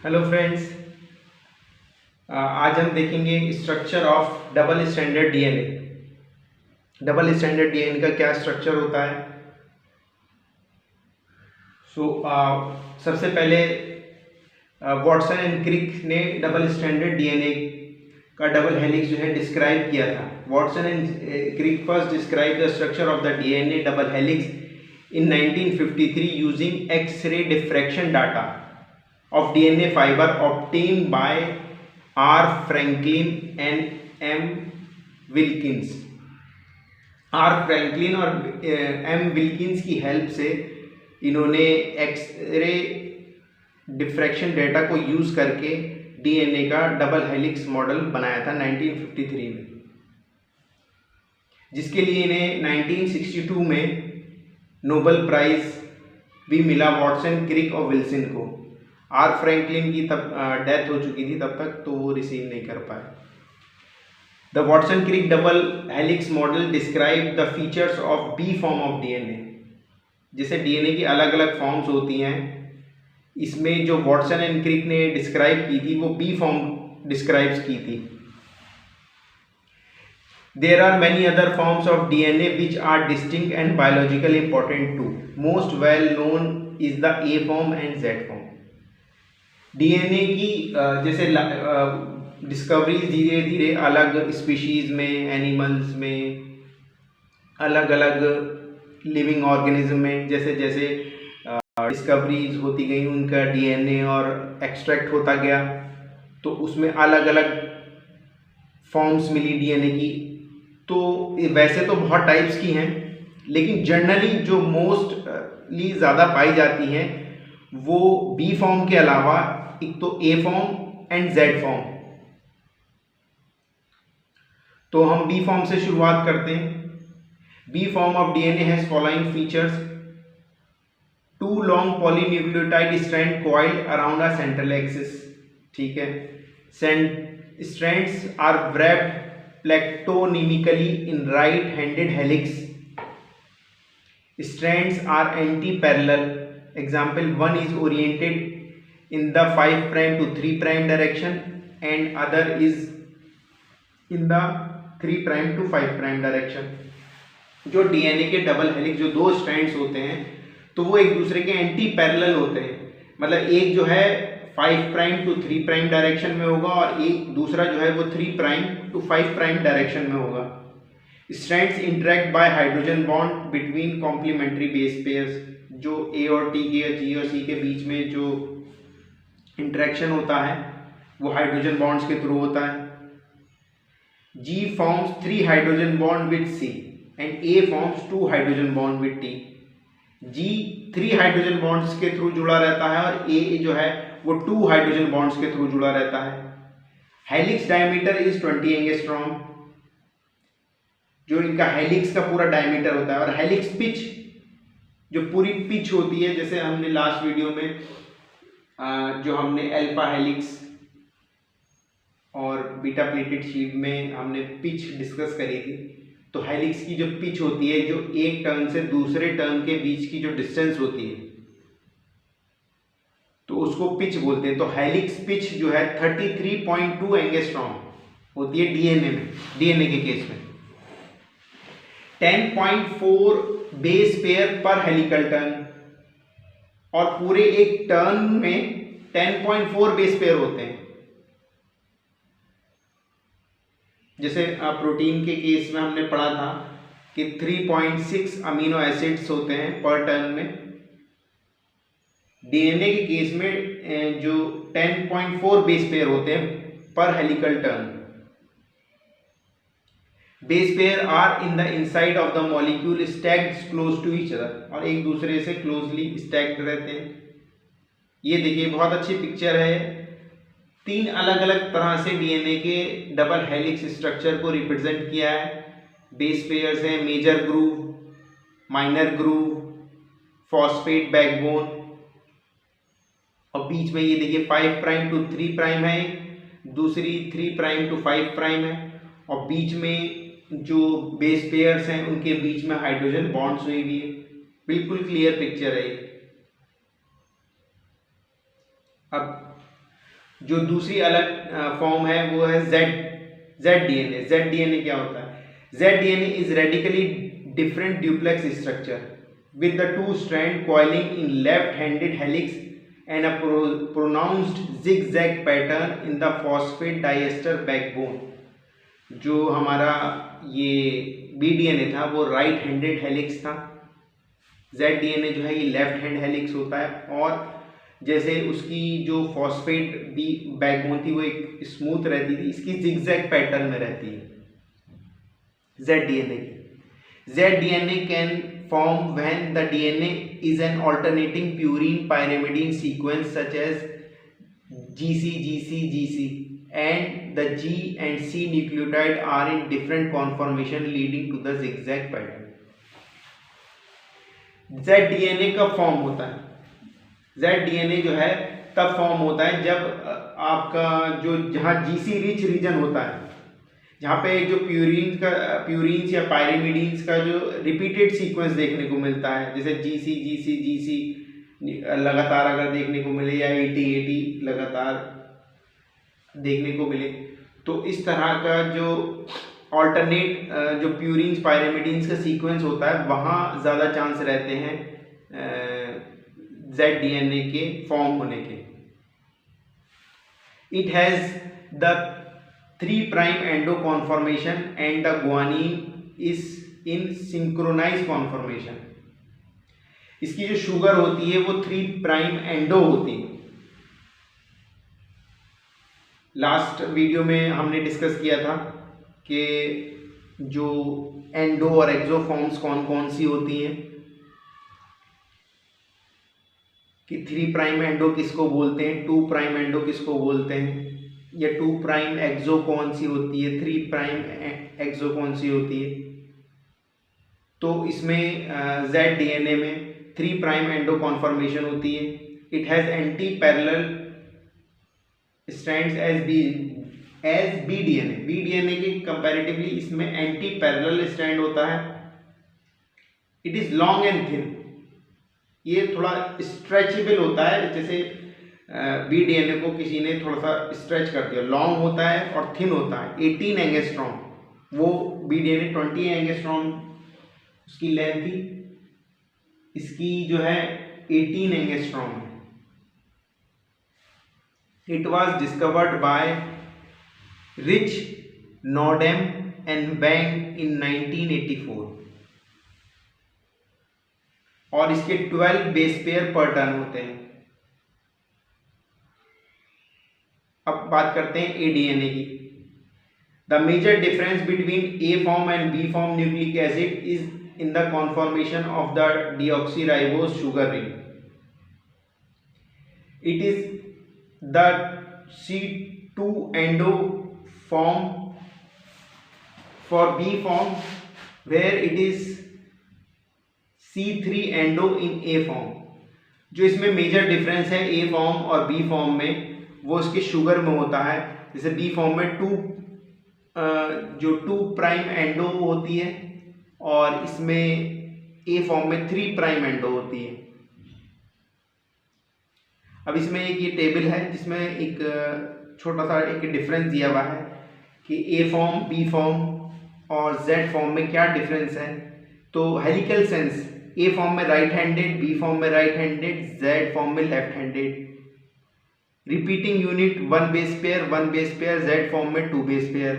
Hello friends. आज हम देखेंगे structure of double standard DNA. Double standard DNA का क्या स्ट्रक्चर होता है। सबसे पहले वॉटसन एंड क्रिक ने डबल स्टैंडर्ड डीएनए का डबल हेलिक्स जो है डिस्क्राइब किया था। Watson and Crick first describe the structure of the DNA double helix in 1953 using X-ray diffraction data of DNA fiber obtained by R. Franklin and M. Wilkins। R. Franklin और M. Wilkins की help से इन्होंने x-ray diffraction data को use करके DNA का double helix model बनाया था 1953 में, जिसके लिए इन्हें 1962 में नोबेल प्राइज़ भी मिला वॉटसन, क्रिक और विल्सन को। आर फ्रैंकलिन की तब डेथ हो चुकी थी तब तक, तो वो रिसीव नहीं कर पाए। The Watson Crick double helix model describe the features of B form of DNA. जैसे डीएनए की अलग अलग फॉर्म्स होती हैं, इसमें जो वॉटसन एंड क्रिक ने डिस्क्राइब की थी वो बी फॉर्म डिस्क्राइब की थी। There are many other forms of DNA which are distinct and biological important too. Most well known is the A form and Z form. DNA की जैसे discoveries धीरे धीरे अलग स्पीशीज में, एनिमल्स में, अलग अलग लिविंग ऑर्गेनिज्म में जैसे जैसे डिस्कवरीज होती गई, उनका डीएनए और एक्सट्रैक्ट होता गया, तो उसमें अलग अलग फॉर्म्स मिली डीएनए की। तो वैसे तो बहुत टाइप्स की हैं, लेकिन जनरली जो मोस्टली ज़्यादा पाई जाती हैं वो बी फॉर्म के अलावा एक तो A form and Z form. तो हम बी फॉर्म से शुरुआत करते हैं। B form of DNA has following features: two long polynucleotide strand coiled around a central axis. ठीक है। Strands are wrapped plectonemically in right handed helix. Strands are anti parallel. Example, one is oriented in the 5' to 3' direction and other is in the 3' to 5' direction। जो DNA के double helix जो दो strands होते हैं तो वो एक दूसरे के एंटी पैरेलल होते हैं। मतलब एक जो है 5' to 3' डायरेक्शन में होगा और एक दूसरा जो है वो 3' to 5' डायरेक्शन में होगा। Strands interact by hydrogen bond between complementary base pairs. जो ए और टी के, जी और सी के बीच में जो इंटरेक्शन होता है वो हाइड्रोजन बॉन्ड्स के थ्रू होता है। G forms 3 hydrogen bond with C and A forms 2 hydrogen bond with T. G 3 hydrogen bonds के थ्रू जुड़ा रहता है और ए जो है वो 2 हाइड्रोजन बॉन्ड्स के थ्रू जुड़ा रहता है। हेलिक्स डायमीटर इज 20 एंगस्ट्रॉम, जो इनका हेलिक्स का पूरा डायमीटर होता है। और हेलिक्स पिच, जो पूरी पिच होती है, जैसे हमने लास्ट वीडियो में जो हमने अल्फा हेलिक्स और बीटा प्लेटेड शीट में हमने पिच डिस्कस करी थी, तो हेलिक्स की जो पिच होती है, जो एक टर्न से दूसरे टर्न के बीच की जो डिस्टेंस होती है, तो उसको पिच बोलते हैं। तो हेलिक्स पिच जो है 33.2 एंगस्ट्रॉम होती है डीएनए में, डीएनए के केस में। 10.4 बेस पेयर पर हेलिकल टर्न, और पूरे एक टर्न में 10.4 बेस पेयर होते हैं। जैसे प्रोटीन के केस में हमने पढ़ा था कि 3.6 अमीनो एसिड्स होते हैं पर टर्न में। डीएनए के केस में जो 10.4 बेस पेयर होते हैं पर helical turn. Base pair are in the inside of the molecule stacked close to each other, और एक दूसरे से क्लोजली स्टैक्ड रहते हैं। ये देखिए बहुत अच्छी पिक्चर है। 3 अलग अलग तरह से डीएनए के डबल हेलिक्स स्ट्रक्चर को रिप्रेजेंट किया है। बेस पेयर्स हैं major groove, minor groove, phosphate backbone, और बीच में ये देखिए 5' to 3' है, दूसरी 3' to 5' है, और बीच में जो बेस पेयर्स हैं उनके बीच में हाइड्रोजन बॉन्ड्स हुई हुई है। बिल्कुल क्लियर पिक्चर है। अब जो दूसरी अलग फॉर्म है वो है जेड डीएनए। जेड डीएनए क्या होता है? Z DNA is radically different duplex structure with the two strand coiling in left-handed helix and a pronounced zigzag pattern in the phosphate diester backbone। जो हमारा ये BDNA था वो राइट हैंडेड हेलिक्स था, ZDNA जो है ये लेफ्ट हैंड हेलिक्स होता है, और जैसे उसकी जो फॉस्फेट बी बैकबोन थी वो एक स्मूथ रहती थी, इसकी जिगजैग पैटर्न में रहती है ZDNA की। ZDNA can form when the DNA is an alternating purine pyrimidine sequence such as GC, GC, GC, and the G and C nucleotide are in different conformation leading to the zigzag pattern। ZDNA कब form होता है? ZDNA जो है तब form होता है जब आपका जो जहाँ GC रिच रीजन होता है, जहाँ पे जो प्यूरिन्स या पायरिमिडीन्स का जो रिपीटेड सीक्वेंस देखने को मिलता है, जैसे जीसी जीसी जीसी लगातार अगर देखने को मिले या 80 लगातार देखने को मिले, तो इस तरह का जो ऑल्टरनेट जो प्यूरिन्स पायरिमिडीन्स का सीक्वेंस होता है वहाँ ज़्यादा चांस रहते हैं ZDNA के फॉर्म होने के। It has the 3' endo conformation and the guanine is in synchronized conformation। इसकी जो शुगर होती है वो 3' endo होती है। लास्ट वीडियो में हमने डिस्कस किया था कि जो एंडो और एक्सो फॉर्म्स कौन कौन सी होती हैं, कि 3' एंडो किसको बोलते हैं, 2' एंडो किसको बोलते हैं, या 2' एक्सो कौन सी होती है, 3' एक्सो कौन सी होती है। तो इसमें ZDNA में 3' एंडो कॉन्फॉर्मेशन होती है। It has anti parallel strands as BDNA। BDNA के कंपैरेटिवली इसमें एंटी पैरेलल स्ट्रैंड होता है। It is long and thin, ये थोड़ा स्ट्रेचेबल होता है, जैसे BDNA को किसी ने थोड़ा सा स्ट्रेच कर दिया, लॉन्ग होता है और थिन होता है। 18 एंगस्ट्रॉम, वो BDNA 20 एंगस्ट्रॉम उसकी लेंथ थी, इसकी जो है 18 एंगस्ट्रॉम है। It was discovered by Rich, Nordheim and Bang in 1984 और इसके 12 बेस पेयर पर टर्न होते हैं। अब बात करते हैं ADNA की। The major difference between A form and B form nucleic acid is in the conformation of the deoxyribose sugar ring. It is the C2 endo form for B form, where it is C3 endo in A form। जो इसमें major difference है A form और B form में, वो उसके sugar में होता है। जैसे B फॉर्म में जो 2' एंडो होती है और इसमें A फॉर्म में 3' एंडो होती है। अब इसमें एक ये टेबल है जिसमें एक छोटा सा एक डिफरेंस दिया हुआ है कि A फॉर्म, B फॉर्म और Z फॉर्म में क्या डिफरेंस है। तो हेलिकल सेंस A फॉर्म में राइट हैंडेड, B फॉर्म में राइट हैंडेड, Z फॉर्म में left handed. Repeating unit 1 base pair, Z form में 2 बेस पेयर।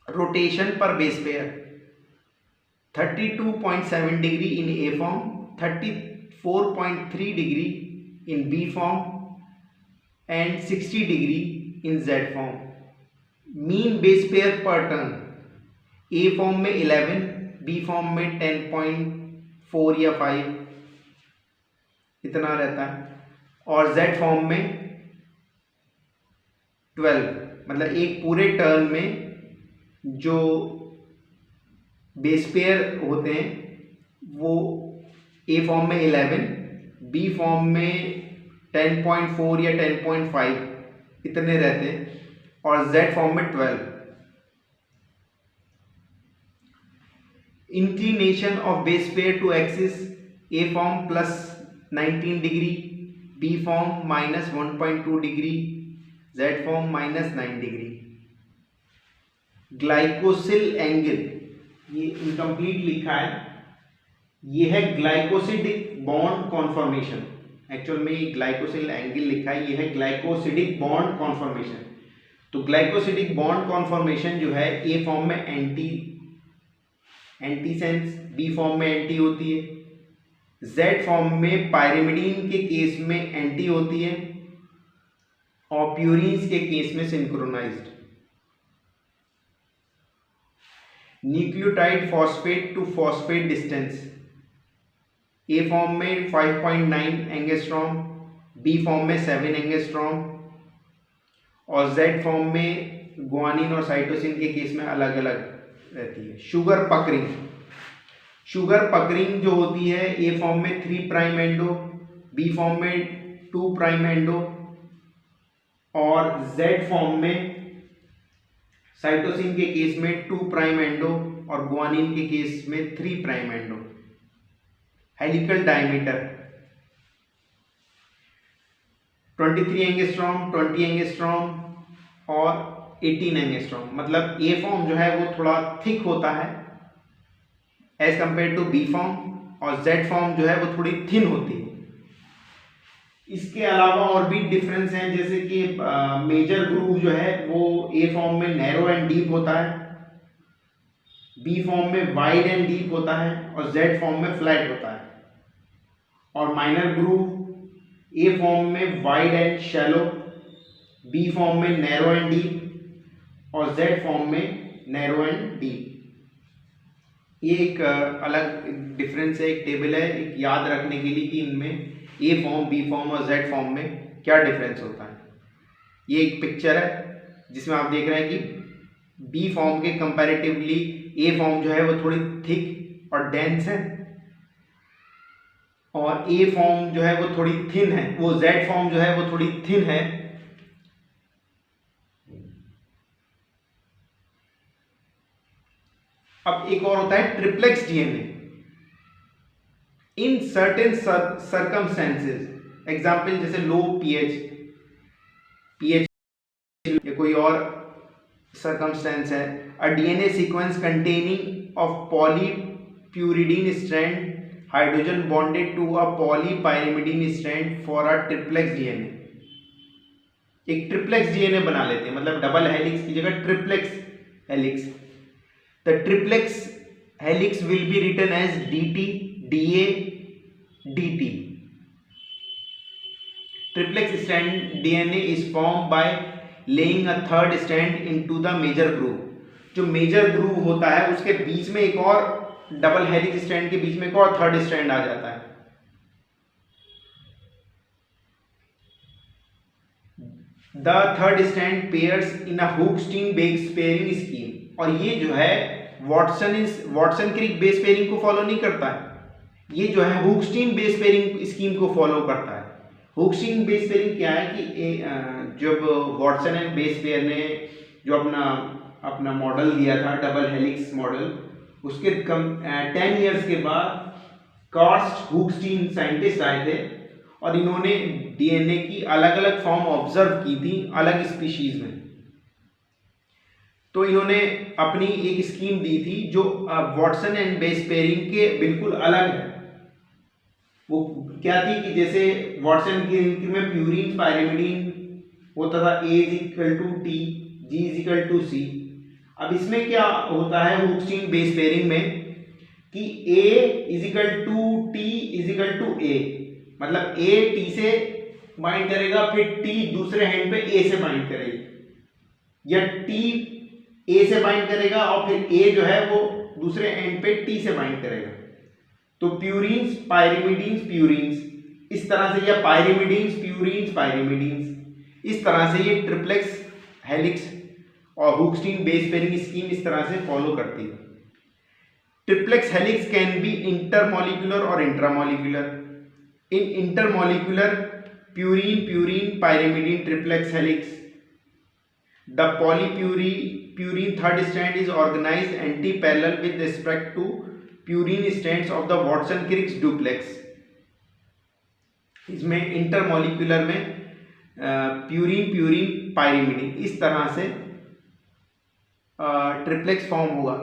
रोटेशन पर base pair 32.7 degree in A form, 34.3 degree in B form and 60 degree in Z form. Mean base pair पर turn A form में 11, B form में 10.4 या 5 इतना रहता है, और Z फॉर्म में 12। मतलब एक पूरे टर्न में जो बेस पेयर होते हैं वो A फॉर्म में 11, B फॉर्म में 10.4 या 10.5 इतने रहते हैं, और Z फॉर्म में 12। Inclination of base pair to axis A form +19 degree, B form minus 1.2 degree, Z form minus 9 degree. Glycosyl angle, ये इनकम्प्लीट लिखा है, ये है ग्लाइकोसिडिक बॉन्ड कॉन्फॉर्मेशन। एक्चुअल में ये ग्लाइकोसिल एंगल लिखा है, ये है ग्लाइकोसिडिक बॉन्ड कॉन्फॉर्मेशन। तो ग्लाइकोसिडिक बॉन्ड कॉन्फॉर्मेशन जो है ए फॉर्म में एंटी सेंस, बी फॉर्म में एंटी होती है, जेड फॉर्म में पायरिमिडीन के केस में एंटी होती है और प्यूरीन्स के केस में synchronised. Nucleotide phosphate to phosphate distance, A form में 5.9 एंगस्ट्रॉम, बी फॉर्म में 7 एंगस्ट्रॉम और जेड फॉर्म में गुआनिन और साइटोसिन के केस में अलग अलग रहती है। शुगर पकरिंग जो होती है ए फॉर्म में 3 प्राइम एंडो, बी फॉर्म में 2 प्राइम एंडो और जेड फॉर्म में साइटोसिन के केस में 2 प्राइम एंडो और गुआनिन के केस में 3 prime endo. Helical diameter 23 angstrom, 20 angstrom और 18 एंगस्ट्रॉम। मतलब ए फॉर्म जो है वो थोड़ा थिक होता है as compare to B form और जेड फॉर्म जो है वो थोड़ी थिन होती है। इसके अलावा और भी डिफरेंस हैं, जैसे कि मेजर ग्रूव जो है वो ए फॉर्म में नैरो एंड डीप होता है, बी फॉर्म में वाइड एंड डीप होता है और जेड फॉर्म में फ्लैट होता है। और माइनर ग्रूव ए फॉर्म में wide and shallow, B form में नैरो एंड डीप और जेड फॉर्म में नैरो एंड डीप। ये एक अलग डिफरेंस है, एक टेबल है एक याद रखने के लिए कि इनमें ए फॉर्म, बी फॉर्म और जेड फॉर्म में क्या डिफरेंस होता है। ये एक पिक्चर है जिसमें आप देख रहे हैं कि बी फॉर्म के कंपैरेटिवली ए फॉर्म जो है वो थोड़ी थिक और डेंस है और ए फॉर्म जो है वो थोड़ी थिन है, वो जेड फॉर्म जो है वो थोड़ी थिन है। अब एक और होता है triplex DNA in certain circumstances. Example जैसे लो पीएच या कोई और सर्कमस्टेंस है। A DNA sequence containing of polypurine strand hydrogen bonded to a polypyrimidine strand for a triplex DNA. एक ट्रिप्लेक्स डीएनए बना लेते हैं, मतलब डबल हेलिक्स की जगह triplex helix. The triplex helix will be written as dt, da, dt. Triplex strand DNA is formed by laying a third strand into the major groove. जो major groove होता है उसके बीच में एक और डबल हेलिक्स स्ट्रैंड के बीच में एक और थर्ड स्ट्रैंड आ जाता है। The third strand pairs in a Hooke's base pairing scheme. और ये जो है वॉटसन क्रिक बेस पेयरिंग को फॉलो नहीं करता है, ये जो है हुक्सटीन बेस पेयरिंग स्कीम को फॉलो करता है। हुक्सटीन बेस पेयरिंग क्या है कि जब वॉटसन एंड बेस पेयर ने जो अपना मॉडल दिया था डबल हेलिक्स मॉडल, उसके 10 इयर्स के बाद कार्स्ट हुक्सटीन साइंटिस्ट आए थे और इन्होंने डीएनए की अलग अलग फॉर्म ऑब्जर्व की थी अलग स्पीशीज में। तो इन्होंने अपनी एक स्कीम दी थी जो वॉटसन एंड बेस पेयरिंग के बिल्कुल अलग है। वो क्या थी कि जैसे वॉटसन की में प्यूरीन पायरिमिडीन होता था A = T, G = C। अब इसमें क्या होता है हुक्सटीन बेस पेयरिंग में कि A = T = A, मतलब A T से बाइंड करेगा फिर T दूसरे हैंड पे A से बाइंड करेगी, या T A से बाइंड करेगा और फिर A जो है वो दूसरे एंड पे T से बाइंड करेगा। तो प्यूरीन्स पायरिमिडीन्स प्यूरीन्स इस तरह से, या पायरिमिडीन्स प्यूरीन्स पायरिमिडीन्स, इस तरह से ये ट्रिप्लेक्स हेलिक्स और हुक्सटीन बेस पेयरिंग स्कीम इस तरह से फॉलो करती है। Triplex helix can be intermolecular or intramolecular. In intermolecular purine pyrimidine triplex helix, the polypurine third strand is organized anti-parallel with respect to purine strands of the Watson-Crick duplex. इसमें intermolecular में purine purine pyrimidine इस तरह से triplex form होगा।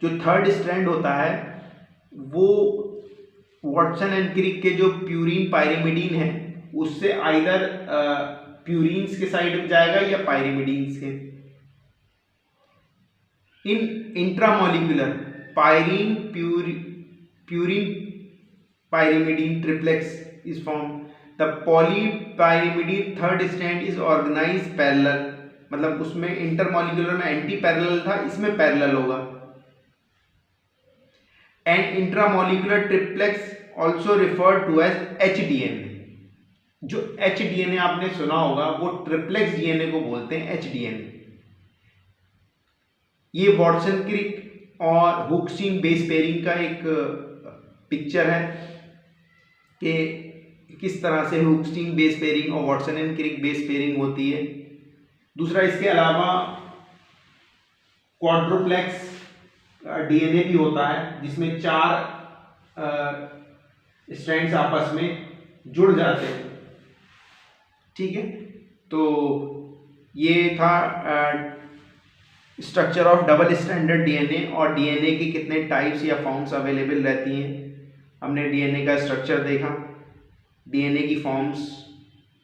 जो third strand होता है वो वाटसन एंड क्रिक के जो प्यूरिन पायरिमिडीन है उससे आइदर प्यूरिन्स के साइड में जाएगा या पायरिमिडीन्स के। In intramolecular pyrene purine pyrimidine triplex is form. The polypyrimidine third strand is organize parallel, मतलब उसमें इंटरमॉलिक्यूलर में एंटी पैरेलल था, इसमें पैरेलल होगा। And intramolecular triplex also referred to as HDNA। जो HDNA आपने सुना होगा वो ट्रिप्लेक्स DNA को बोलते हैं HDNA। ये वाटसन क्रिक और हुक-स्टीन बेस पेयरिंग का एक पिक्चर है कि किस तरह से हुक-स्टीन बेस पेयरिंग और Watson and Crick base pairing होती है। दूसरा इसके अलावा क्वाड्रुप्लेक्स DNA भी होता है जिसमें 4 स्ट्रैंड्स आपस में जुड़ जाते हैं। ठीक है, तो ये था structure of double standard DNA और DNA के कितने टाइप्स या फॉर्म्स अवेलेबल रहती हैं। हमने DNA का स्ट्रक्चर देखा, DNA की forms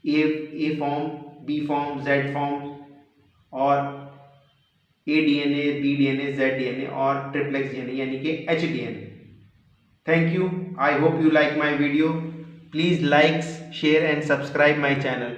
A form, B form, Z form और ADNA, BDNA, ZDNA और ट्रिप्लेक्स DNA यानी कि HDNA। Thank you. I hope you like my video. Please like, share and subscribe my channel.